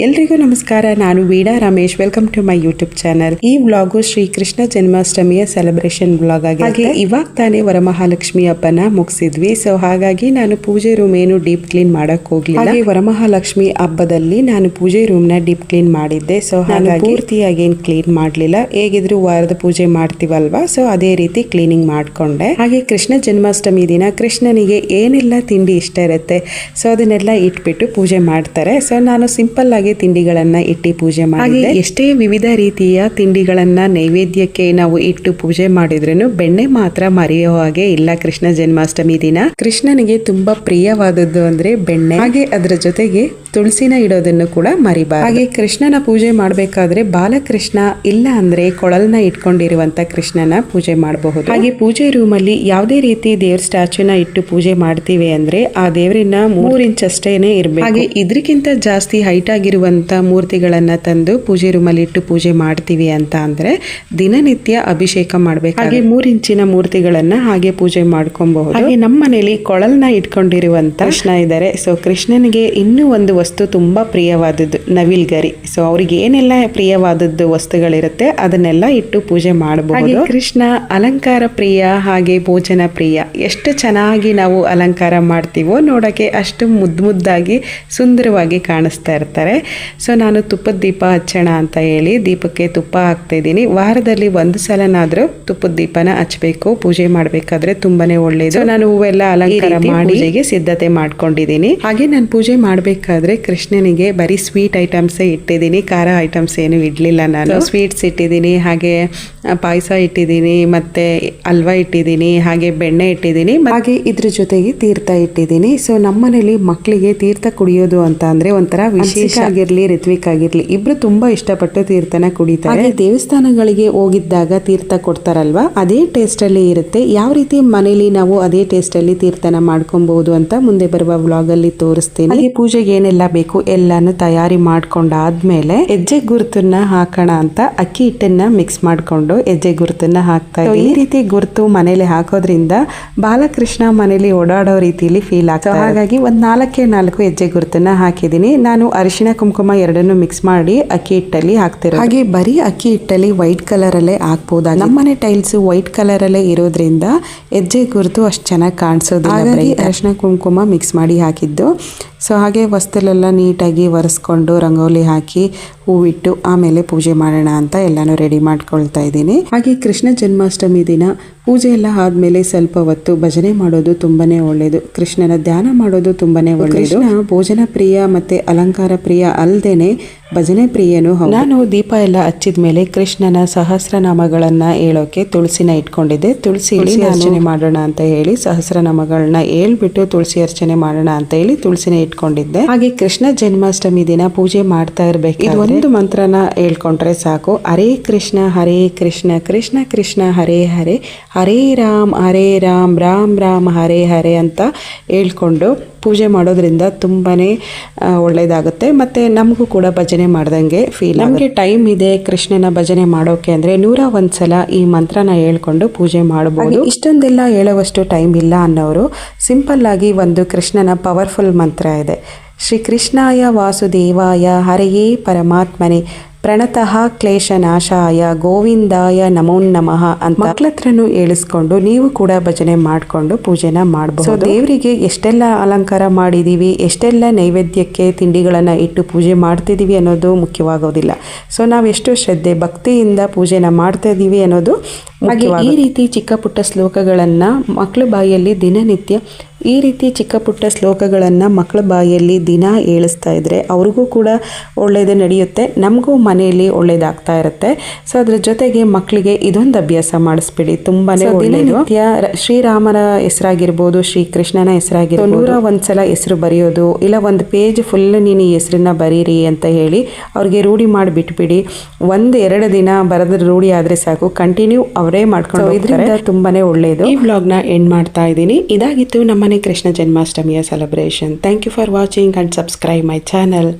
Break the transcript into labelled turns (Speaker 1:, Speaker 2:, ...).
Speaker 1: ಎಲ್ರಿಗೂ ನಮಸ್ಕಾರ. ನಾನು Veena Ramesh. Welcome to my YouTube channel. ಈ ವ್ಲಾಗು ಶ್ರೀ ಕೃಷ್ಣ ಜನ್ಮಾಷ್ಟಮಿಯ ಸೆಲೆಬ್ರೇಷನ್ ವ್ಲಾಗ್ ಆಗಿದೆ. ಇವಾಗ ತಾನೇ ವರಮಹಾಲಕ್ಷ್ಮಿ ಹಬ್ಬನ ಮುಗಿಸಿದ್ವಿ. ಸೊ ಹಾಗಾಗಿ ನಾನು ಪೂಜೆ ರೂಮ್ ಏನು ಡೀಪ್ ಕ್ಲೀನ್ ಮಾಡಕ್ ಹೋಗ್ಲಿಲ್ಲ. ಹಾಗೆ ವರಮಹಾಲಕ್ಷ್ಮಿ ಹಬ್ಬದಲ್ಲಿ ನಾನು ಪೂಜೆ ರೂಮ್ ನ ಡೀಪ್ ಕ್ಲೀನ್ ಮಾಡಿದ್ದೆ. ಸೊ ಹಾಗಾಗಿ ಪೂರ್ತಿಯಾಗಿ ಏನ್ ಕ್ಲೀನ್ ಮಾಡ್ಲಿಲ್ಲ. ಹೇಗಿದ್ರು ವಾರದ ಪೂಜೆ ಮಾಡ್ತೀವಲ್ವಾ, ಸೊ ಅದೇ ರೀತಿ ಕ್ಲೀನಿಂಗ್ ಮಾಡ್ಕೊಂಡೆ. ಹಾಗೆ ಕೃಷ್ಣ ಜನ್ಮಾಷ್ಟಮಿ ದಿನ ಕೃಷ್ಣನಿಗೆ ಏನೆಲ್ಲ ತಿಂಡಿ ಇಷ್ಟ ಇರುತ್ತೆ, ಸೊ ಅದನ್ನೆಲ್ಲ ಇಟ್ಬಿಟ್ಟು ಪೂಜೆ ಮಾಡ್ತಾರೆ. ಸೊ ನಾನು ಸಿಂಪಲ್ ಆಗಿ ತಿಂಡಿಗಳನ್ನ ಇಟ್ಟು ಪೂಜೆ ಮಾಡಿದೆ. ಎಷ್ಟೇ ವಿವಿಧ ರೀತಿಯ ತಿಂಡಿಗಳನ್ನ ನೈವೇದ್ಯಕ್ಕೆ ನಾವು ಇಟ್ಟು ಪೂಜೆ ಮಾಡಿದ್ರೂ ಬೆಣ್ಣೆ ಮಾತ್ರ ಮರೆಯೋ ಹಾಗೆ ಇಲ್ಲ. ಕೃಷ್ಣ ಜನ್ಮಾಷ್ಟಮಿ ದಿನ ಕೃಷ್ಣನಿಗೆ ತುಂಬಾ ಪ್ರಿಯವಾದದ್ದು ಅಂದ್ರೆ ಬೆಣ್ಣೆ. ಹಾಗೆ ಅದರ ಜೊತೆಗೆ ತುಳಸಿನ ಇಡೋದನ್ನು ಕೂಡ ಮರಿಬಾರದು. ಹಾಗೆ ಕೃಷ್ಣನ ಪೂಜೆ ಮಾಡಬೇಕಾದ್ರೆ ಬಾಲಕೃಷ್ಣ ಇಲ್ಲ ಅಂದ್ರೆ ಕೊಳಲ್ನ ಇಟ್ಕೊಂಡಿರುವಂತ ಕೃಷ್ಣನ ಪೂಜೆ ಮಾಡಬಹುದು. ಹಾಗೆ ಪೂಜೆ ರೂಮ್ ಅಲ್ಲಿ ಯಾವುದೇ ರೀತಿ ದೇವ್ರ ಸ್ಟ್ಯಾಚ್ಯೂನ ಇಟ್ಟು ಪೂಜೆ ಮಾಡ್ತೀವಿ ಅಂದ್ರೆ ಆ ದೇವರಿನ 3 ಇಂಚ್ ಅಷ್ಟೇನೆ ಇರ್ಬೇಕು. ಹಾಗೆ ಇದ್ರಕ್ಕಿಂತ ಜಾಸ್ತಿ ಹೈಟ್ ಆಗಿರುವಂತ ಮೂರ್ತಿಗಳನ್ನ ತಂದು ಪೂಜೆ ರೂಮ್ ಅಲ್ಲಿ ಇಟ್ಟು ಪೂಜೆ ಮಾಡ್ತೀವಿ ಅಂತ ಅಂದ್ರೆ ದಿನನಿತ್ಯ ಅಭಿಷೇಕ ಮಾಡ್ಬೇಕು. ಹಾಗೆ 3 ಇಂಚಿನ ಮೂರ್ತಿಗಳನ್ನ ಹಾಗೆ ಪೂಜೆ ಮಾಡ್ಕೊಬಹುದು. ಹಾಗೆ ನಮ್ಮ ಮನೇಲಿ ಕೊಳಲ್ನ ಇಟ್ಕೊಂಡಿರುವಂತ ಕೃಷ್ಣ ಇದ್ದಾರೆ. ಸೊ ಕೃಷ್ಣನಿಗೆ ಇನ್ನೂ ಒಂದು ವಸ್ತು ತುಂಬಾ ಪ್ರಿಯವಾದದ್ದು ನವಿಲ್ಗರಿ. ಸೊ ಅವ್ರಿಗೆ ಏನೆಲ್ಲ ಪ್ರಿಯವಾದದ್ದು ವಸ್ತುಗಳಿರುತ್ತೆ ಅದನ್ನೆಲ್ಲ ಇಟ್ಟು ಪೂಜೆ ಮಾಡಬಹುದು. ಕೃಷ್ಣ ಅಲಂಕಾರ ಪ್ರಿಯ, ಹಾಗೆ ಭೋಜನ ಪ್ರಿಯ. ಎಷ್ಟು ಚೆನ್ನಾಗಿ ನಾವು ಅಲಂಕಾರ ಮಾಡ್ತೀವೋ ನೋಡಕ್ಕೆ ಅಷ್ಟು ಮುದ್ದಾಗಿ ಸುಂದರವಾಗಿ ಕಾಣಿಸ್ತಾ ಇರ್ತಾರೆ. ಸೊ ನಾನು ತುಪ್ಪದ ದೀಪ ಹಚ್ಚೋಣ ಅಂತ ಹೇಳಿ ದೀಪಕ್ಕೆ ತುಪ್ಪ ಹಾಕ್ತಾ ಇದ್ದೀನಿ. ವಾರದಲ್ಲಿ 1 ಸಲನಾದ್ರೂ ತುಪ್ಪದ ದೀಪನ ಹಚ್ಚಬೇಕು. ಪೂಜೆ ಮಾಡ್ಬೇಕಾದ್ರೆ ತುಂಬಾನೇ ಒಳ್ಳೇದು. ನಾನು ಹೂವೆಲ್ಲ ಅಲಂಕಾರ ಮಾಡಿ ಪೂಜೆಗೆ ಸಿದ್ಧತೆ ಮಾಡ್ಕೊಂಡಿದ್ದೀನಿ. ಹಾಗೆ ನಾನು ಪೂಜೆ ಮಾಡ್ಬೇಕಾದ್ರೆ ಕೃಷ್ಣನಿಗೆ ಬರೀ ಸ್ವೀಟ್ ಐಟಮ್ಸ್ ಇಟ್ಟಿದ್ದೀನಿ. ಖಾರ ಐಟಮ್ಸ್ ಏನು ಇಡ್ಲಿಲ್ಲ. ನಾನು ಸ್ವೀಟ್ಸ್ ಇಟ್ಟಿದ್ದೀನಿ, ಹಾಗೆ ಪಾಯಸ ಇಟ್ಟಿದ್ದೀನಿ, ಮತ್ತೆ ಹಲ್ವಾ ಇಟ್ಟಿದ್ದೀನಿ, ಹಾಗೆ ಬೆಣ್ಣೆ ಇಟ್ಟಿದ್ದೀನಿ, ಹಾಗೆ ಇದ್ರ ಜೊತೆಗೆ ತೀರ್ಥ ಇಟ್ಟಿದ್ದೀನಿ. ಸೊ ನಮ್ಮನೇಲಿ ಮಕ್ಕಳಿಗೆ ತೀರ್ಥ ಕುಡಿಯೋದು ಅಂತ ಅಂದ್ರೆ ಒಂಥರ ವಿಶೇಷ ಆಗಿರ್ಲಿ, ರಿತ್ವಿಕ್ ಆಗಿರ್ಲಿ, ಇಬ್ರು ತುಂಬಾ ಇಷ್ಟಪಟ್ಟು ತೀರ್ಥನ ಕುಡಿತಾರೆ. ದೇವಸ್ಥಾನಗಳಿಗೆ ಹೋಗಿದ್ದಾಗ ತೀರ್ಥ ಕೊಡ್ತಾರಲ್ವಾ, ಅದೇ ಟೇಸ್ಟ್ ಅಲ್ಲಿ ಇರುತ್ತೆ. ಯಾವ ರೀತಿ ಮನೇಲಿ ನಾವು ಅದೇ ಟೇಸ್ಟ್ ಅಲ್ಲಿ ತೀರ್ಥನ ಮಾಡ್ಕೊಬಹುದು ಅಂತ ಮುಂದೆ ಬರುವ ವ್ಲಾಗ್ ಅಲ್ಲಿ ತೋರಿಸ್ತೀನಿ. ಹಾಗೆ ಪೂಜೆಗೆ ಏನೆಲ್ಲ ಬೇಕು ಎಲ್ಲಾನು ತಯಾರಿ ಮಾಡ್ಕೊಂಡಾದ್ಮೇಲೆ ಹೆಜ್ಜೆ ಗುರುತನ್ನ ಹಾಕೋಣ ಅಂತ ಅಕ್ಕಿ ಹಿಟ್ಟನ್ನ ಮಿಕ್ಸ್ ಮಾಡ್ಕೊಂಡು ಹೆಜ್ಜೆ ಗುರುತನ್ನ ಹಾಕ್ತಾ ಇದ್ದೀನಿ. ಈ ರೀತಿ ಗುರುತು ಮನೇಲಿ ಹಾಕೋದ್ರಿಂದ ಬಾಲಕೃಷ್ಣ ಮನೇಲಿ ಓಡಾಡೋ ರೀತಿಯಲ್ಲಿ ಫೀಲ್ ಆಗ್ತದೆ. ಹಾಗಾಗಿ ಒಂದ್ 4 ಹೆಜ್ಜೆ ಗುರುತನ್ನ ಹಾಕಿದ್ದೀನಿ. ನಾನು ಅರಿಶಿಣ ಕುಂಕುಮ ಎರಡನ್ನು ಮಿಕ್ಸ್ ಮಾಡಿ ಅಕ್ಕಿ ಹಿಟ್ಟಲ್ಲಿ ಹಾಕ್ತಿರೋದು. ಹಾಗೆ ಬರೀ ಅಕ್ಕಿ ಹಿಟ್ಟಲ್ಲಿ ವೈಟ್ ಕಲರ್ ಅಲ್ಲೇ ಹಾಕ್ಬೋದಾಗಿ. ನಮ್ಮನೆ ಟೈಲ್ಸ್ ವೈಟ್ ಕಲರ್ ಅಲ್ಲೇ ಇರೋದ್ರಿಂದ ಹೆಜ್ಜೆ ಗುರುತು ಅಷ್ಟು ಚೆನ್ನಾಗಿ ಕಾಣಿಸೋದಿಲ್ಲ. ಹಾಗಾಗಿ ಅರಿಶಿಣ ಕುಂಕುಮ ಮಿಕ್ಸ್ ಮಾಡಿ ಹಾಕಿದ್ದು. ಸೊ ಹಾಗೆ ವಸ್ತುಲೆಲ್ಲ ನೀಟಾಗಿ ಒರೆಸ್ಕೊಂಡು ರಂಗೋಲಿ ಹಾಕಿ ಹೂವಿಟ್ಟು ಆಮೇಲೆ ಪೂಜೆ ಮಾಡೋಣ ಅಂತ ಎಲ್ಲಾನು ರೆಡಿ ಮಾಡ್ಕೊಳ್ತಾ ಇದ್ದೀನಿ. ಹಾಗೆ ಕೃಷ್ಣ ಜನ್ಮಾಷ್ಟಮಿ ದಿನ ಪೂಜೆ ಎಲ್ಲ ಆದ್ಮೇಲೆ ಸ್ವಲ್ಪ ಹೊತ್ತು ಭಜನೆ ಮಾಡೋದು ತುಂಬಾನೇ ಒಳ್ಳೇದು. ಕೃಷ್ಣನ ಧ್ಯಾನ ಮಾಡೋದು ತುಂಬಾನೇ ಒಳ್ಳೇದು. ಕೃಷ್ಣ ಭೋಜನ ಪ್ರಿಯ ಮತ್ತೆ ಅಲಂಕಾರ ಪ್ರಿಯ ಅಲ್ದೇನೆ ಭಜನೆ ಪ್ರಿಯನು ಹೌದು. ನಾನು ದೀಪ ಎಲ್ಲ ಹಚ್ಚಿದ ಮೇಲೆ ಕೃಷ್ಣನ ಸಹಸ್ರನಾಮಗಳನ್ನ ಹೇಳೋಕೆ ತುಳಸಿನ ಇಟ್ಕೊಂಡಿದ್ದೆ. ತುಳಸಿ ಅರ್ಚನೆ ಮಾಡೋಣ ಅಂತ ಹೇಳಿ ಸಹಸ್ರನಾಮಗಳನ್ನ ಹೇಳ್ಬಿಟ್ಟು ತುಳಸಿ ಅರ್ಚನೆ ಮಾಡೋಣ ಅಂತ ಹೇಳಿ ತುಳಸಿನ ಇಟ್ಕೊಂಡಿದ್ದೆ. ಹಾಗೆ ಕೃಷ್ಣ ಜನ್ಮಾಷ್ಟಮಿ ದಿನ ಪೂಜೆ ಮಾಡ್ತಾ ಇರ್ಬೇಕು. ಒಂದು ಮಂತ್ರನ ಹೇಳ್ಕೊಂಡ್ರೆ ಸಾಕು. ಹರೇ ಕೃಷ್ಣ ಕೃಷ್ಣ ಕೃಷ್ಣ ಹರೇ ಹರೇ, ಹರೇ ರಾಮ್ ರಾಮ್ ರಾಮ್ ಹರೇ ಹರೇ ಅಂತ ಹೇಳ್ಕೊಂಡು ಪೂಜೆ ಮಾಡೋದ್ರಿಂದ ತುಂಬಾನೇ ಒಳ್ಳೇದಾಗುತ್ತೆ. ಮತ್ತೆ ನಮಗೂ ಕೂಡ ಭಜನೆ ಮಾಡ್ದಂಗೆ ಫೀಲ್. ನಮಗೆ ಟೈಮ್ ಇದೆ ಕೃಷ್ಣನ ಭಜನೆ ಮಾಡೋಕೆ ಅಂದ್ರೆ 101 ಸಲ ಈ ಮಂತ್ರನ ಹೇಳ್ಕೊಂಡು ಪೂಜೆ ಮಾಡಬಹುದು. ಇಷ್ಟೊಂದೆಲ್ಲ ಹೇಳುವಷ್ಟು ಟೈಮ್ ಇಲ್ಲ ಅನ್ನೋರು ಸಿಂಪಲ್ ಆಗಿ ಒಂದು ಕೃಷ್ಣನ ಪವರ್ಫುಲ್ ಮಂತ್ರ ಇದೆ. ಶ್ರೀ ಕೃಷ್ಣಾಯ ವಾಸುದೇವಾಯ ಹರೆಯೇ ಪರಮಾತ್ಮನೆ ಪ್ರಣತಃ ಕ್ಲೇಶನಾಶಾಯ ಗೋವಿಂದಾಯ ನಮೋ ನಮಃ ಅಂತ ಮಕ್ಕಳ ಹತ್ರನೂ ಹೇಳಿಸ್ಕೊಂಡು ನೀವು ಕೂಡ ಭಜನೆ ಮಾಡಿಕೊಂಡು ಪೂಜೆನ ಮಾಡಬಹುದು. ದೇವರಿಗೆ ಎಷ್ಟೆಲ್ಲ ಅಲಂಕಾರ ಮಾಡಿದೀವಿ, ಎಷ್ಟೆಲ್ಲ ನೈವೇದ್ಯಕ್ಕೆ ತಿಂಡಿಗಳನ್ನ ಇಟ್ಟು ಪೂಜೆ ಮಾಡ್ತಿದೀವಿ ಅನ್ನೋದು ಮುಖ್ಯವಾಗೋದಿಲ್ಲ. ಸೊ ನಾವು ಎಷ್ಟು ಶ್ರದ್ಧೆ ಭಕ್ತಿಯಿಂದ ಪೂಜೆನ ಮಾಡ್ತಾ ಇದೀವಿ ಅನ್ನೋದು ಮುಖ್ಯವಾಗುತ್ತೆ. ಈ ರೀತಿ ಚಿಕ್ಕ ಪುಟ್ಟ ಶ್ಲೋಕಗಳನ್ನ ಮಕ್ಕಳ ಬಾಯಲ್ಲಿ ದಿನನಿತ್ಯ ಈ ರೀತಿ ಚಿಕ್ಕ ಪುಟ್ಟ ಶ್ಲೋಕಗಳನ್ನು ಮಕ್ಕಳ ಬಾಯಲ್ಲಿ ದಿನ ಹೇಳಿಸ್ತಾ ಇದ್ರೆ ಅವ್ರಿಗೂ ಕೂಡ ಒಳ್ಳೇದು ನಡೆಯುತ್ತೆ, ನಮಗೂ ಮನೆಯಲ್ಲಿ ಒಳ್ಳೇದಾಗ್ತಾ ಇರುತ್ತೆ. ಸೊ ಅದ್ರ ಜೊತೆಗೆ ಮಕ್ಕಳಿಗೆ ಇದೊಂದು ಅಭ್ಯಾಸ ಮಾಡಿಸ್ಬಿಡಿ, ತುಂಬಾನೇ ಒಳ್ಳೆಯದು. ಶ್ರೀರಾಮನ ಹೆಸರಾಗಿರ್ಬೋದು, ಶ್ರೀ ಕೃಷ್ಣನ ಹೆಸರಾಗಿರ್ಬೋದು, 101 ಸಲ ಹೆಸರು ಬರೆಯೋದು, ಇಲ್ಲ ಒಂದು ಪೇಜ್ ಫುಲ್ ನೀನು ಈ ಹೆಸರನ್ನ ಬರೀರಿ ಅಂತ ಹೇಳಿ ಅವ್ರಿಗೆ ರೂಢಿ ಮಾಡಿ ಬಿಟ್ಬಿಡಿ. 1-2 ದಿನ ಬರೆದ್ರೆ ರೂಢಿ ಆದ್ರೆ ಸಾಕು, ಕಂಟಿನ್ಯೂ ಅವರೇ ಮಾಡ್ಕೊಂಡು ಇದರಿಂದ ತುಂಬಾನೇ ಒಳ್ಳೆಯದು. ಈ ವ್ಲಾಗ್ನ ಎಂಡ್ ಮಾಡ್ತಾ ಇದ್ದೀನಿ. ಇದಾಗಿತ್ತು ನಮ್ಮ ಕೃಷ್ಣ ಜನ್ಮಾಷ್ಟಮಿಯ celebration. Thank you for watching and subscribe my channel.